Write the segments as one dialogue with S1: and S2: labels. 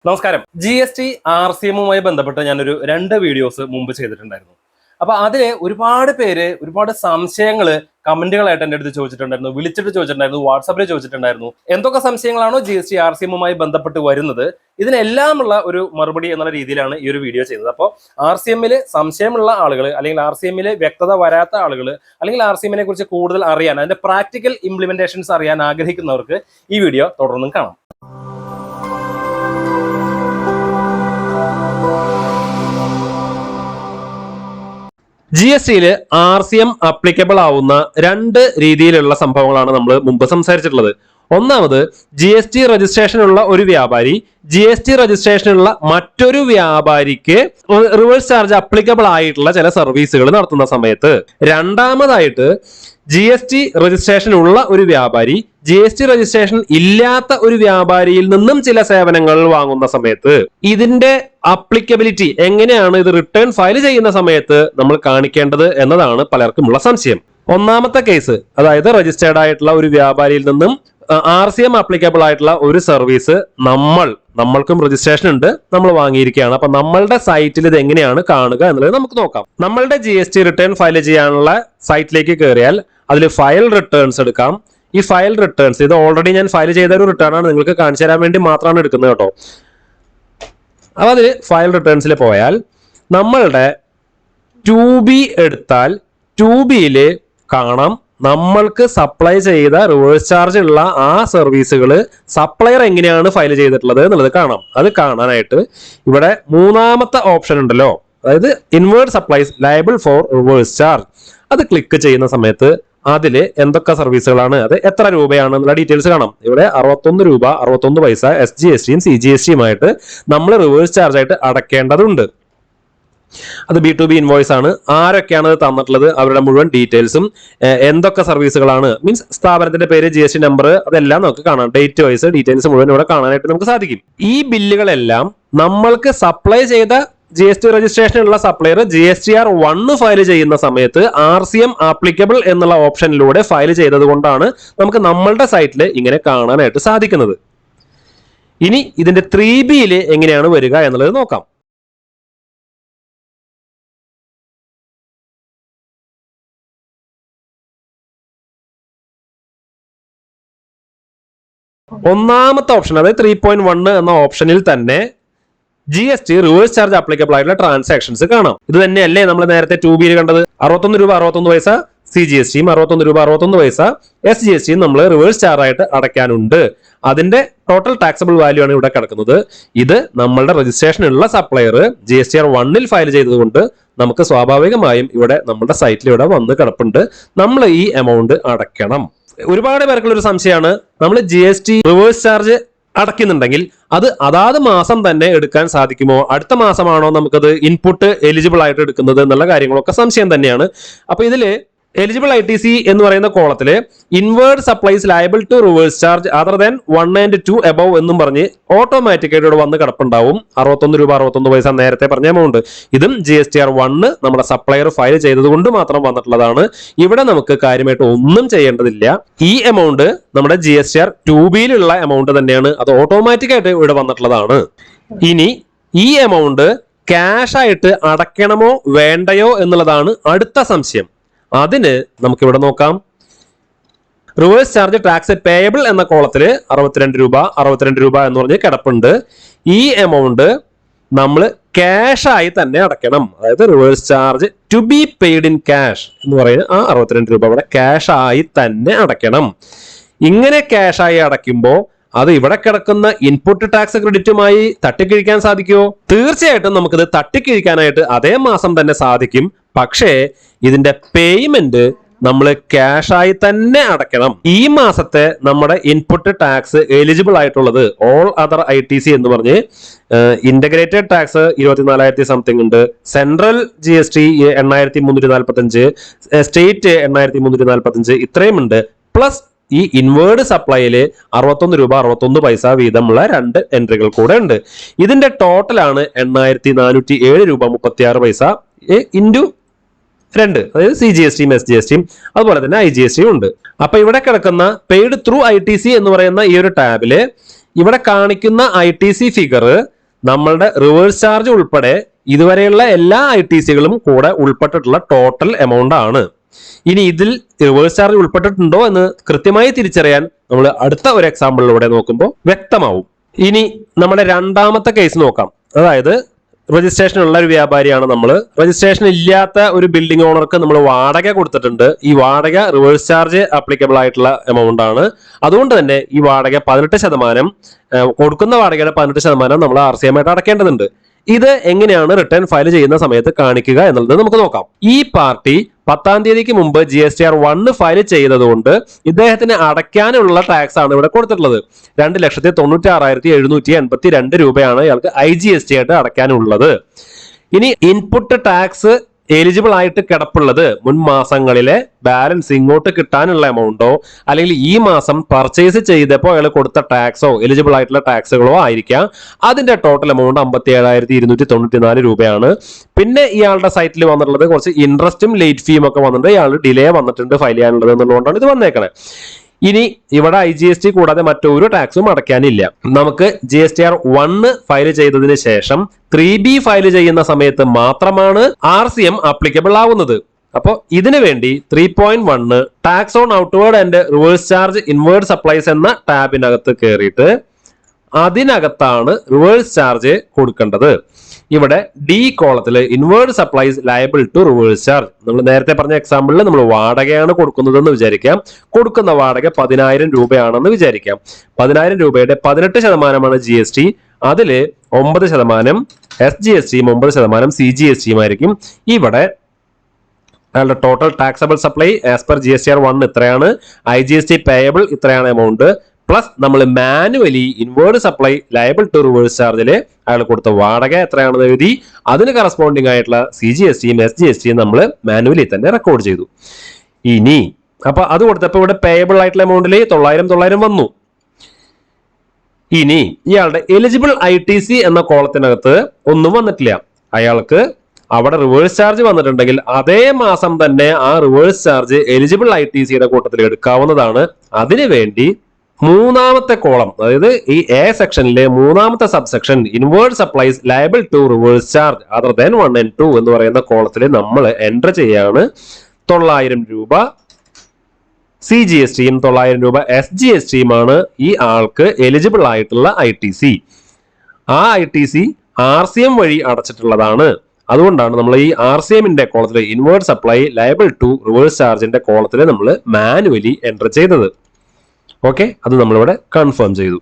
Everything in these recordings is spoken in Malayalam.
S1: നമസ്കാരം. GST RCMുമായി ബന്ധപ്പെട്ട് ഞാനൊരു 2 വീഡിയോസ് മുമ്പ് ചെയ്തിട്ടുണ്ടായിരുന്നു. അപ്പോൾ അതിൽ ഒരുപാട് പേര് ഒരുപാട് സംശയങ്ങൾ കമന്റുകളായിട്ട് എൻ്റെ അടുത്ത് ചോദിച്ചിട്ടുണ്ടായിരുന്നു, വിളിച്ചിട്ട് ചോദിച്ചിട്ടുണ്ടായിരുന്നു, വാട്സാപ്പിൽ ചോദിച്ചിട്ടുണ്ടായിരുന്നു. എന്തൊക്കെ സംശയങ്ങളാണോ GST RCMുമായി ബന്ധപ്പെട്ട് വരുന്നത്, ഇതിനെല്ലാമുള്ള ഒരു മറുപടി എന്നുള്ള രീതിയിലാണ് ഈ ഒരു വീഡിയോ ചെയ്തത്. അപ്പോൾ RCMൽ സംശയമുള്ള ആളുകൾ, അല്ലെങ്കിൽ RCMൽ വ്യക്തത വരാത്ത ആളുകൾ, അല്ലെങ്കിൽ RCMനെ കുറിച്ച് കൂടുതൽ അറിയാൻ, അതിന്റെ പ്രാക്ടിക്കൽ ഇംപ്ലിമെന്റേഷൻസ് അറിയാൻ ആഗ്രഹിക്കുന്നവർക്ക് ഈ വീഡിയോ തുടർന്നും കാണാം. GSTയിൽ RCM അപ്ലിക്കബിൾ ആവുന്ന 2 രീതിയിലുള്ള സംഭവങ്ങളാണ് നമ്മൾ മുമ്പ് സംസാരിച്ചിട്ടുള്ളത്. ഒന്നാമത്, GST രജിസ്ട്രേഷനുള്ള ഒരു വ്യാപാരി GST രജിസ്ട്രേഷനുള്ള മറ്റൊരു വ്യാപാരിക്ക് റിവേഴ്സ് ചാർജ് അപ്ലിക്കബിൾ ആയിട്ടുള്ള ചില സർവീസുകൾ നടത്തുന്ന സമയത്ത്. രണ്ടാമതായിട്ട്, GST രജിസ്ട്രേഷൻ ഉള്ള ഒരു വ്യാപാരി GST രജിസ്ട്രേഷൻ ഇല്ലാത്ത ഒരു വ്യാപാരിയിൽ നിന്നും ചില സേവനങ്ങൾ വാങ്ങുന്ന സമയത്ത് ഇതിന്റെ അപ്ലിക്കബിലിറ്റി എങ്ങനെയാണ് ഇത് റിട്ടേൺ ഫയൽ ചെയ്യുന്ന സമയത്ത് നമ്മൾ കാണിക്കേണ്ടത് എന്നതാണ് പലർക്കുമുള്ള സംശയം. ഒന്നാമത്തെ കേസ്, അതായത് രജിസ്റ്റേർഡ് ആയിട്ടുള്ള ഒരു വ്യാപാരിയിൽ നിന്നും RCM അപ്ലിക്കബിൾ ആയിട്ടുള്ള ഒരു സർവീസ് നമ്മൾക്കും രജിസ്ട്രേഷൻ ഉണ്ട്, നമ്മൾ വാങ്ങിയിരിക്കുകയാണ്. അപ്പൊ നമ്മളുടെ സൈറ്റിൽ ഇത് എങ്ങനെയാണ് കാണുക എന്നുള്ളത് നമുക്ക് നോക്കാം. നമ്മളുടെ GST റിട്ടേൺ ഫയൽ ചെയ്യാനുള്ള സൈറ്റിലേക്ക് കയറിയാൽ അതിൽ ഫയൽ റിട്ടേൺസ് എടുക്കാം. ഈ ഫയൽ റിട്ടേൺസ്, ഇത് ഓൾറെഡി ഞാൻ ഫയൽ ചെയ്ത ഒരു റിട്ടേൺ ആണ്, നിങ്ങൾക്ക് കാണിച്ചു തരാൻ വേണ്ടി മാത്രമാണ് എടുക്കുന്നത് കേട്ടോ. അപ്പൊ അതിൽ ഫയൽ റിട്ടേൺസിൽ പോയാൽ നമ്മളുടെ 2B എടുത്താൽ 2Bയിൽ കാണാം നമ്മൾക്ക് സപ്ലൈ ചെയ്ത റിവേഴ്സ് ചാർജ് ഉള്ള ആ സർവീസുകൾ സപ്ലയർ എങ്ങനെയാണ് ഫയൽ ചെയ്തിട്ടുള്ളത് എന്നുള്ളത് കാണാം. അത് കാണാനായിട്ട് ഇവിടെ മൂന്നാമത്തെ ഓപ്ഷൻ ഉണ്ടല്ലോ, അതായത് inward supplies liable for reverse charge, അത് ക്ലിക്ക് ചെയ്യുന്ന സമയത്ത് അതിൽ എന്തൊക്കെ സർവീസുകളാണ്, അത് എത്ര രൂപയാണ് എന്നുള്ള ഡീറ്റെയിൽസ് കാണാം. ഇവിടെ 61 രൂപ 61 പൈസ SGSTയും CGSTയുമായിട്ട് നമ്മൾ റിവേഴ്സ് ചാർജ് ആയിട്ട് അടക്കേണ്ടതുണ്ട്. അത് B2B ഇൻവോയ്സ് ആണ്. ആരൊക്കെയാണ് അത് തന്നിട്ടുള്ളത്, അവരുടെ മുഴുവൻ ഡീറ്റെയിൽസും, എന്തൊക്കെ സർവീസുകളാണ്, മീൻസ് സ്ഥാപനത്തിന്റെ പേര്, GST നമ്പർ, അതെല്ലാം നമുക്ക് കാണാം. ഡേറ്റ് വൈസ് ഡീറ്റെയിൽസ് മുഴുവൻ ഇവിടെ കാണാനായിട്ട് നമുക്ക് സാധിക്കും. ഈ ബില്ലുകളെല്ലാം നമ്മൾക്ക് സപ്ലൈ ചെയ്ത GST രജിസ്ട്രേഷൻ ഉള്ള സപ്ലയർ GSTR 1 ഫയൽ ചെയ്യുന്ന സമയത്ത് RCM ആപ്ലിക്കബിൾ എന്നുള്ള ഓപ്ഷനിലൂടെ ഫയൽ ചെയ്തത് കൊണ്ടാണ് നമുക്ക് നമ്മളുടെ സൈറ്റിൽ ഇങ്ങനെ കാണാനായിട്ട് സാധിക്കുന്നത്. ഇനി ഇതിന്റെ 3Bയിൽ എങ്ങനെയാണ് വരിക എന്നുള്ളത് നോക്കാം. ഒന്നാമത്തെ ഓപ്ഷൻ, അതായത് 3.1 എന്ന ഓപ്ഷനിൽ തന്നെ GST റിവേഴ്സ് ചാർജ് അപ്ലിക്കബിൾ ആയിട്ടുള്ള ട്രാൻസാക്ഷൻസ് കാണാം. ഇത് തന്നെയല്ലേ നമ്മൾ നേരത്തെ 2Bയിൽ കണ്ടത്. 61 രൂപ 61 പൈസ CGSTയും 61 രൂപ 61 പൈസ SGSTയും നമ്മൾ റിവേഴ്സ് ചാർജ് ആയിട്ട് അടയ്ക്കാനുണ്ട്. അതിന്റെ ടോട്ടൽ ടാക്സബിൾ വാല്യൂ ആണ് ഇവിടെ കിടക്കുന്നത്. ഇത് നമ്മളുടെ രജിസ്ട്രേഷൻ ഉള്ള സപ്ലയർ GSTR 1 ഫയൽ ചെയ്തതുകൊണ്ട് നമുക്ക് സ്വാഭാവികമായും ഇവിടെ നമ്മുടെ സൈറ്റിൽ ഇവിടെ വന്ന് കിടപ്പുണ്ട്. നമ്മൾ ഈ എമൗണ്ട് അടയ്ക്കണം. ഒരുപാട് പേർക്കുള്ള ഒരു സംശയമാണ്, നമ്മൾ GST റിവേഴ്സ് ചാർജ് അടയ്ക്കുന്നുണ്ടെങ്കിൽ അത് അതാത് മാസം തന്നെ എടുക്കാൻ സാധിക്കുമോ, അടുത്ത മാസമാണോ നമുക്കത് ഇൻപുട്ട് എലിജിബിൾ ആയിട്ട് എടുക്കുന്നത് എന്നുള്ള കാര്യങ്ങളൊക്കെ സംശയം തന്നെയാണ്. അപ്പൊ ഇതില് എലിജിബിൾ ITC എന്ന് പറയുന്ന കോളത്തില് inward supplies liable to reverse charge other than 1 and 2 above എന്നും പറഞ്ഞ് ഓട്ടോമാറ്റിക്കായിട്ട് ഇവിടെ വന്ന് കിടപ്പുണ്ടാവും. 61 രൂപ 61 പൈസ നേരത്തെ പറഞ്ഞ എമൗണ്ട്. ഇതും GSTR 1 നമ്മുടെ സപ്ലയർ ഫയൽ ചെയ്തത് കൊണ്ട് മാത്രം വന്നിട്ടുള്ളതാണ്. ഇവിടെ നമുക്ക് കാര്യമായിട്ട് ഒന്നും ചെയ്യേണ്ടതില്ല. ഈ എമൗണ്ട് നമ്മുടെ GSTR 2Bയിലുള്ള എമൗണ്ട് തന്നെയാണ്, അത് ഓട്ടോമാറ്റിക്കായിട്ട് ഇവിടെ വന്നിട്ടുള്ളതാണ്. ഇനി ഈ എമൗണ്ട് ക്യാഷ് ആയിട്ട് അടയ്ക്കണമോ വേണ്ടയോ എന്നുള്ളതാണ് അടുത്ത സംശയം. അതിന് നമുക്കിവിടെ നോക്കാം. റിവേഴ്സ് ചാർജ് ടാക്സ് പേയബിൾ എന്ന കോളത്തിൽ 62 രൂപ എന്ന് പറഞ്ഞ് കിടപ്പുണ്ട്. ഈ എമൗണ്ട് നമ്മൾ ക്യാഷ് ആയി തന്നെ അടയ്ക്കണം. അതായത് reverse charge to be paid in cash എന്ന് പറയുന്ന ആ 62 രൂപ ഇവിടെ ക്യാഷ് ആയി തന്നെ അടയ്ക്കണം. ഇങ്ങനെ ക്യാഷ് ആയി അടയ്ക്കുമ്പോൾ അത് ഇവിടെ കിടക്കുന്ന ഇൻപുട്ട് ടാക്സ് ക്രെഡിറ്റുമായി തട്ടിക്കിഴിക്കാൻ സാധിക്കുമോ? തീർച്ചയായിട്ടും നമുക്കിത് തട്ടിക്കിഴിക്കാനായിട്ട് അതേ മാസം തന്നെ സാധിക്കും. പക്ഷേ ഇതിന്റെ പേയ്മെന്റ് നമ്മൾ ക്യാഷ് ആയി തന്നെ അടയ്ക്കണം. ഈ മാസത്തെ നമ്മുടെ ഇൻപുട്ട് ടാക്സ് എലിജിബിൾ ആയിട്ടുള്ളത് ഓൾ അതർ ITC എന്ന് പറഞ്ഞ് ഇന്റഗ്രേറ്റഡ് ടാക്സ് 24,000 സംതിങ് ഉണ്ട്, സെൻട്രൽ GST 8,345, സ്റ്റേറ്റ് 8,345, ഇത്രയും ഉണ്ട്. പ്ലസ് ഈ ഇൻവേർഡ് സപ്ലൈയില് 61 രൂപ 61 പൈസ വീതമുള്ള 2 എൻട്രികൾ കൂടെ ഉണ്ട്. ഇതിന്റെ ടോട്ടലാണ് 8,407 രൂപ 36 പൈസ ഇൻറ്റു 2, അതായത് CGSTയും SGSTയും അതുപോലെ തന്നെ IGSTയും ഉണ്ട്. അപ്പൊ ഇവിടെ കിടക്കുന്ന പെയ്ഡ് ത്രൂ ITC എന്ന് പറയുന്ന ഈ ഒരു ടാബില് ഇവിടെ കാണിക്കുന്ന ITC ഫിഗർ നമ്മളുടെ റിവേഴ്സ് ചാർജ് ഉൾപ്പെടെ ഇതുവരെയുള്ള എല്ലാ ITCകളും കൂടെ ഉൾപ്പെട്ടിട്ടുള്ള ടോട്ടൽ എമൗണ്ട് ആണ്. ഇനി ഇതിൽ റിവേഴ്സ് ചാർജ് ഉൾപ്പെട്ടിട്ടുണ്ടോ എന്ന് കൃത്യമായി തിരിച്ചറിയാൻ നമ്മൾ അടുത്ത ഒരു എക്സാമ്പിളിലൂടെ നോക്കുമ്പോൾ വ്യക്തമാവും. ഇനി നമ്മുടെ രണ്ടാമത്തെ കേസ് നോക്കാം. അതായത് രജിസ്ട്രേഷൻ ഉള്ള ഒരു വ്യാപാരിയാണ് നമ്മൾ. രജിസ്ട്രേഷൻ ഇല്ലാത്ത ഒരു ബിൽഡിംഗ് ഓണർക്ക് നമ്മൾ വാടക കൊടുത്തിട്ടുണ്ട്. ഈ വാടക റിവേഴ്സ് ചാർജ് അപ്ലിക്കബിൾ ആയിട്ടുള്ള എമൗണ്ട് ആണ്. അതുകൊണ്ട് തന്നെ ഈ വാടക 18%, കൊടുക്കുന്ന വാടകയുടെ 18% നമ്മൾ RCM ആയിട്ട് അടക്കേണ്ടതുണ്ട്. ഇത് എങ്ങനെയാണ് റിട്ടേൺ ഫയൽ ചെയ്യുന്ന സമയത്ത് കാണിക്കുക എന്നുള്ളത് നമുക്ക് നോക്കാം. ഈ പാർട്ടി 10-ാം തീയതിക്ക് മുമ്പ് GSTR 1 ഫയൽ ചെയ്തതുകൊണ്ട് ഇദ്ദേഹത്തിന് അടയ്ക്കാനുള്ള ടാക്സ് ആണ് ഇവിടെ കൊടുത്തിട്ടുള്ളത്. 2,96,782 രൂപയാണ് ഇയാൾക്ക് IGST ആയിട്ട് അടയ്ക്കാനുള്ളത്. ഇനി ഇൻപുട്ട് ടാക്സ് എലിജിബിൾ ആയിട്ട് കിടപ്പുള്ളത് മുൻ മാസങ്ങളിലെ ബാലൻസ് ഇങ്ങോട്ട് കിട്ടാനുള്ള എമൗണ്ടോ അല്ലെങ്കിൽ ഈ മാസം പർച്ചേസ് ചെയ്തപ്പോൾ അയാൾ കൊടുത്ത ടാക്സോ എലിജിബിൾ ആയിട്ടുള്ള ടാക്സുകളോ ആയിരിക്കാം. അതിന്റെ ടോട്ടൽ എമൗണ്ട് 57,294 രൂപയാണ്. പിന്നെ ഇയാളുടെ സൈറ്റിൽ വന്നിട്ടുള്ളത് കുറച്ച് ഇൻട്രസ്റ്റും ലേറ്റ് ഫീയും ഒക്കെ വന്നിട്ടുണ്ട്. ഇയാൾ ഡിലേ വന്നിട്ടുണ്ട് ഫയൽ ചെയ്യാനുള്ളത് എന്നുള്ളതുകൊണ്ടാണ് ഇത് വന്നേക്കണേ. ഇനി ഇവിടെ IGST കൂടാതെ മറ്റൊരു ടാക്സും അടയ്ക്കാനില്ല. നമുക്ക് GSTR 1 ഫയൽ ചെയ്തതിന് ശേഷം 3B ഫയൽ ചെയ്യുന്ന സമയത്ത് മാത്രമാണ് RCM ആപ്ലിക്കബിൾ ആവുന്നത്. അപ്പോൾ ഇതിനു വേണ്ടി 3.1 tax on outward and reverse charge inward supplies എന്ന ടാബിനകത്ത് കയറിയിട്ട് അതിനകത്താണ് റിവേഴ്സ് ചാർജ് കൊടുക്കേണ്ടത്. ഇവിടെ D കോളത്തിൽ inward supplies liable to reverse charge. നമ്മൾ നേരത്തെ പറഞ്ഞ എക്സാമ്പിളിൽ നമ്മൾ വാടകയാണ് കൊടുക്കുന്നതെന്ന് വിചാരിക്കാം. കൊടുക്കുന്ന വാടക 10,000 രൂപയാണെന്ന് വിചാരിക്കാം. 10,000 രൂപയുടെ 18% GST. അതിൽ 9% SGST, 9% CGST ആയിരിക്കും. ഇവിടെ അയാളുടെ total taxable supply as per GSTR 1 ഇത്രയാണ്. IGST പേയബിൾ ഇത്രയാണ് എമൗണ്ട്. പ്ലസ് നമ്മൾ manually inward supply liable to reverse ചാർജിൽ അയാൾ കൊടുത്ത വാടക എത്രയാണെന്ന് എഴുതി അതിന് കറസ്പോണ്ടിങ് ആയിട്ടുള്ള CGSTയും SGSTയും നമ്മൾ മാനുവലി തന്നെ റെക്കോർഡ് ചെയ്തു. ഇനി അപ്പൊ അത് കൊടുത്തപ്പോൾ ഇവിടെ പേയബിൾ ആയിട്ടുള്ള എമൗണ്ടിൽ 900 വന്നു. ഇനി ഇയാളുടെ എലിജിബിൾ ITC എന്ന കോളത്തിനകത്ത് ഒന്നും വന്നിട്ടില്ല. അയാൾക്ക് അവിടെ റിവേഴ്സ് ചാർജ് വന്നിട്ടുണ്ടെങ്കിൽ അതേ മാസം തന്നെ ആ റിവേഴ്സ് ചാർജ് എലിജിബിൾ ITCയുടെ കൂട്ടത്തിൽ എടുക്കാവുന്നതാണ്. അതിനുവേണ്ടി മൂന്നാമത്തെ കോളം, അതായത് ഈ A സെക്ഷനിലെ മൂന്നാമത്തെ subsection inward supplies liable to reverse charge other than 1 and 2 എന്ന് പറയുന്ന കോളത്തിൽ നമ്മൾ എൻറ്റർ ചെയ്യാണ് 900 രൂപ CGSTയും 900 രൂപ SGSTയുമാണ് ഈ ആൾക്ക് എലിജിബിൾ ആയിട്ടുള്ള ITC. ആ ITC RCM വഴി അടച്ചിട്ടുള്ളതാണ്. അതുകൊണ്ടാണ് നമ്മൾ ഈ RCMന്റെ കോളത്തിൽ inward supply liable to reverse ചാർജിന്റെ കോളത്തിൽ നമ്മൾ മാനുവലി എൻറ്റർ ചെയ്തത്. ഓക്കെ, അത് നമ്മളിവിടെ കൺഫേം ചെയ്തു.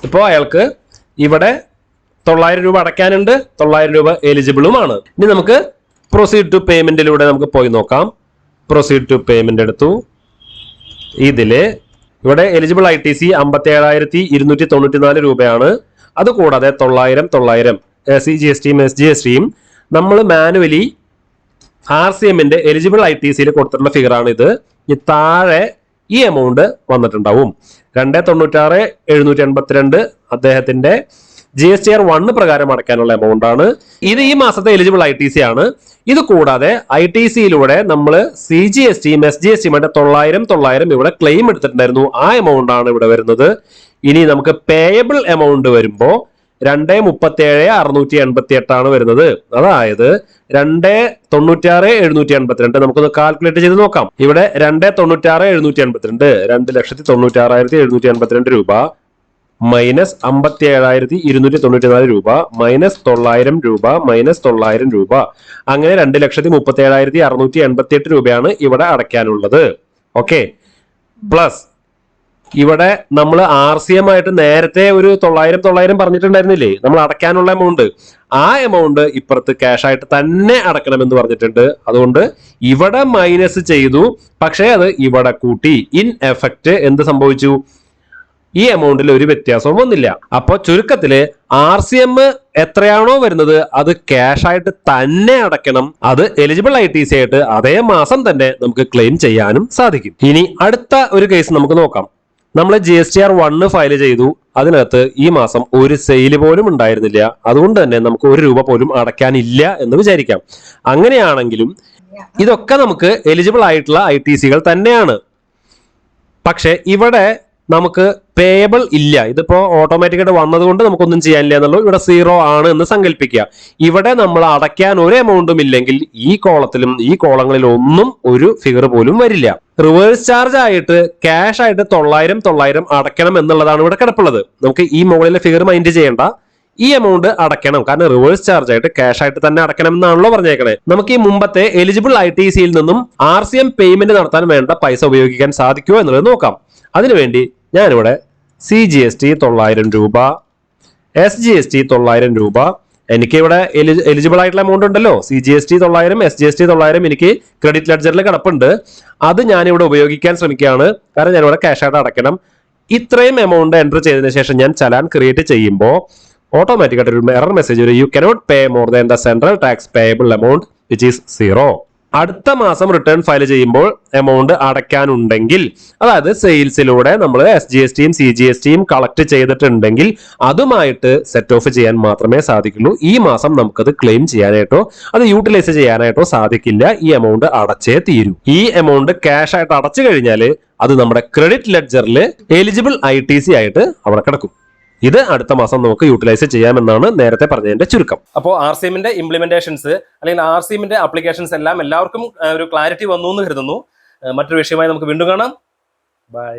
S1: ഇപ്പോൾ അയാൾക്ക് ഇവിടെ 900 രൂപ അടയ്ക്കാനുണ്ട്, 900 രൂപ എലിജിബിളുമാണ്. ഇനി നമുക്ക് പ്രൊസീഡ് ടു പേയ്മെന്റിലൂടെ നമുക്ക് പോയി നോക്കാം. പ്രൊസീഡ് ടു പേയ്മെന്റ് എടുത്തു. ഇതില് ഇവിടെ എലിജിബിൾ ITC 57,294 രൂപയാണ്. അതുകൂടാതെ 900 CGSTയും SGSTയും നമ്മൾ മാനുവലി RCMന്റെ എലിജിബിൾ ITCയിൽ കൊടുത്തിട്ടുള്ള ഫിഗറാണ് ഇത്. ഈ താഴെ ഈ എമൗണ്ട് വന്നിട്ടുണ്ടാവും. 296,782 അദ്ദേഹത്തിന്റെ GSTR 1 പ്രകാരം അടയ്ക്കാനുള്ള എമൗണ്ട് ആണ്. ഇത് ഈ മാസത്തെ എലിജിബിൾ ITC ആണ്. ഇത് കൂടാതെ ITCയിലൂടെ നമ്മൾ CGSTയും SGSTയും 900 ഇവിടെ ക്ലെയിം എടുത്തിട്ടുണ്ടായിരുന്നു. ആ എമൗണ്ട് ആണ് ഇവിടെ വരുന്നത്. ഇനി നമുക്ക് പേയബിൾ എമൗണ്ട് വരുമ്പോൾ 237,688 ആണ് വരുന്നത്. അതായത് 296,782 നമുക്കൊന്ന് കാൽക്കുലേറ്റ് ചെയ്ത് നോക്കാം. ഇവിടെ 296,782 2,96,782 രൂപ മൈനസ് 57,294 രൂപ മൈനസ് 900 രൂപ മൈനസ് 900 രൂപ, അങ്ങനെ 2,37,688 രൂപയാണ് ഇവിടെ അടയ്ക്കാനുള്ളത്. ഓക്കെ, പ്ലസ് ഇവിടെ നമ്മൾ RCM ആയിട്ട് നേരത്തെ ഒരു 900 പറഞ്ഞിട്ടുണ്ടായിരുന്നില്ലേ നമ്മൾ അടയ്ക്കാനുള്ള എമൗണ്ട്. ആ എമൗണ്ട് ഇപ്പുറത്ത് ക്യാഷ് ആയിട്ട് തന്നെ അടക്കണമെന്ന് പറഞ്ഞിട്ടുണ്ട്. അതുകൊണ്ട് ഇവിടെ മൈനസ് ചെയ്തു, പക്ഷേ അത് ഇവിടെ കൂട്ടി. ഇൻ എഫക്റ്റ് എന്ത് സംഭവിച്ചു? ഈ എമൗണ്ടിൽ ഒരു വ്യത്യാസവും വന്നില്ല. അപ്പൊ ചുരുക്കത്തില് RCM എത്രയാണോ വരുന്നത് അത് ക്യാഷ് ആയിട്ട് തന്നെ അടയ്ക്കണം. അത് എലിജിബിൾ ITC ആയിട്ട് അതേ മാസം തന്നെ നമുക്ക് ക്ലെയിം ചെയ്യാനും സാധിക്കും. ഇനി അടുത്ത ഒരു കേസ് നമുക്ക് നോക്കാം. നമ്മൾ GSTR 1 ഫയൽ ചെയ്തു. അതിനകത്ത് ഈ മാസം ഒരു സെയിൽ പോലും ഉണ്ടായിരുന്നില്ല. അതുകൊണ്ട് തന്നെ നമുക്ക് 1 രൂപ പോലും അടയ്ക്കാനില്ല എന്ന് വിചാരിക്കാം. അങ്ങനെയാണെങ്കിലും ഇതൊക്കെ നമുക്ക് എലിജിബിൾ ആയിട്ടുള്ള ITCകൾ തന്നെയാണ്. പക്ഷെ ഇവിടെ നമുക്ക് പേയബിൾ ഇല്ല. ഇതിപ്പോ ഓട്ടോമാറ്റിക്കായിട്ട് വന്നതുകൊണ്ട് നമുക്കൊന്നും ചെയ്യാനില്ല എന്നുള്ളൂ. ഇവിടെ 0 ആണ് എന്ന് സങ്കല്പിക്കുക. ഇവിടെ നമ്മൾ അടയ്ക്കാൻ ഒരു എമൗണ്ടും ഇല്ലെങ്കിൽ ഈ കോളത്തിലും ഈ കോളങ്ങളിലും ഒന്നും ഒരു ഫിഗർ പോലും വരില്ല. റിവേഴ്സ് ചാർജ് ആയിട്ട് ക്യാഷ് ആയിട്ട് 900 അടയ്ക്കണം എന്നുള്ളതാണ് ഇവിടെ കിടപ്പുള്ളത്. നമുക്ക് ഈ മുകളിലെ ഫിഗർ മൈൻഡ് ചെയ്യേണ്ട, ഈ എമൗണ്ട് അടയ്ക്കണം. കാരണം റിവേഴ്സ് ചാർജ് ആയിട്ട് ക്യാഷ് ആയിട്ട് തന്നെ അടയ്ക്കണം എന്നാണല്ലോ പറഞ്ഞേക്കണേ. നമുക്ക് ഈ മുമ്പത്തെ എലിജിബിൾ ITCയിൽ നിന്നും RCM പേയ്മെന്റ് നടത്താൻ വേണ്ട പൈസ ഉപയോഗിക്കാൻ സാധിക്കുമോ എന്നുള്ളത് നോക്കാം. അതിനുവേണ്ടി ഞാനിവിടെ CGST 900 രൂപ, SGST 900 രൂപ, എനിക്ക് ഇവിടെ എലിജിബിൾ ആയിട്ടുള്ള എമൗണ്ട് ഉണ്ടല്ലോ, CGST 900, SGST 900 എനിക്ക് ക്രെഡിറ്റ് ലെഡ്ജറിൽ കിടപ്പുണ്ട്. അത് ഞാനിവിടെ ഉപയോഗിക്കാൻ ശ്രമിക്കുകയാണ്. കാരണം ഞാനിവിടെ ക്യാഷ് ആയിട്ട് അടയ്ക്കണം. ഇത്രയും എമൗണ്ട് എൻ്റർ ചെയ്തതിനു ശേഷം ഞാൻ ചലാൻ ക്രിയേറ്റ് ചെയ്യുമ്പോൾ ഓട്ടോമാറ്റിക്കായിട്ട് ഒരു എറർ മെസ്സേജ് വരും. You cannot pay more than the central tax payable amount which is 0. അടുത്ത മാസം റിട്ടേൺ ഫയൽ ചെയ്യുമ്പോൾ എമൗണ്ട് അടയ്ക്കാനുണ്ടെങ്കിൽ, അതായത് സെയിൽസിലൂടെ നമ്മൾ SGSTയും CGSTയും കളക്ട് ചെയ്തിട്ടുണ്ടെങ്കിൽ അതുമായിട്ട് സെറ്റ് ഓഫ് ചെയ്യാൻ മാത്രമേ സാധിക്കുള്ളൂ. ഈ മാസം നമുക്കത് ക്ലെയിം ചെയ്യാനായിട്ടോ അത് യൂട്ടിലൈസ് ചെയ്യാനായിട്ടോ സാധിക്കില്ല. ഈ എമൗണ്ട് അടച്ചേ തീരൂ. ഈ എമൗണ്ട് ക്യാഷ് ആയിട്ട് അടച്ചു കഴിഞ്ഞാൽ അത് നമ്മുടെ ക്രെഡിറ്റ് ലെഡ്ജറിൽ എലിജിബിൾ ITC ആയിട്ട് അവിടെ കിടക്കും. ഇത് അടുത്ത മാസം നമുക്ക് യൂട്ടിലൈസ് ചെയ്യാമെന്നാണ് നേരത്തെ പറഞ്ഞതിന്റെ ചുരുക്കം. അപ്പോൾ RCMന്റെ ഇംപ്ലിമെന്റേഷൻസ് അല്ലെങ്കിൽ RCMന്റെ ആപ്ലിക്കേഷൻസ് എല്ലാം എല്ലാവർക്കും ഒരു ക്ലാരിറ്റി വന്നു എന്ന് കരുതുന്നു. മറ്റൊരു വിഷയമായി നമുക്ക് വീണ്ടും കാണാം. ബൈ.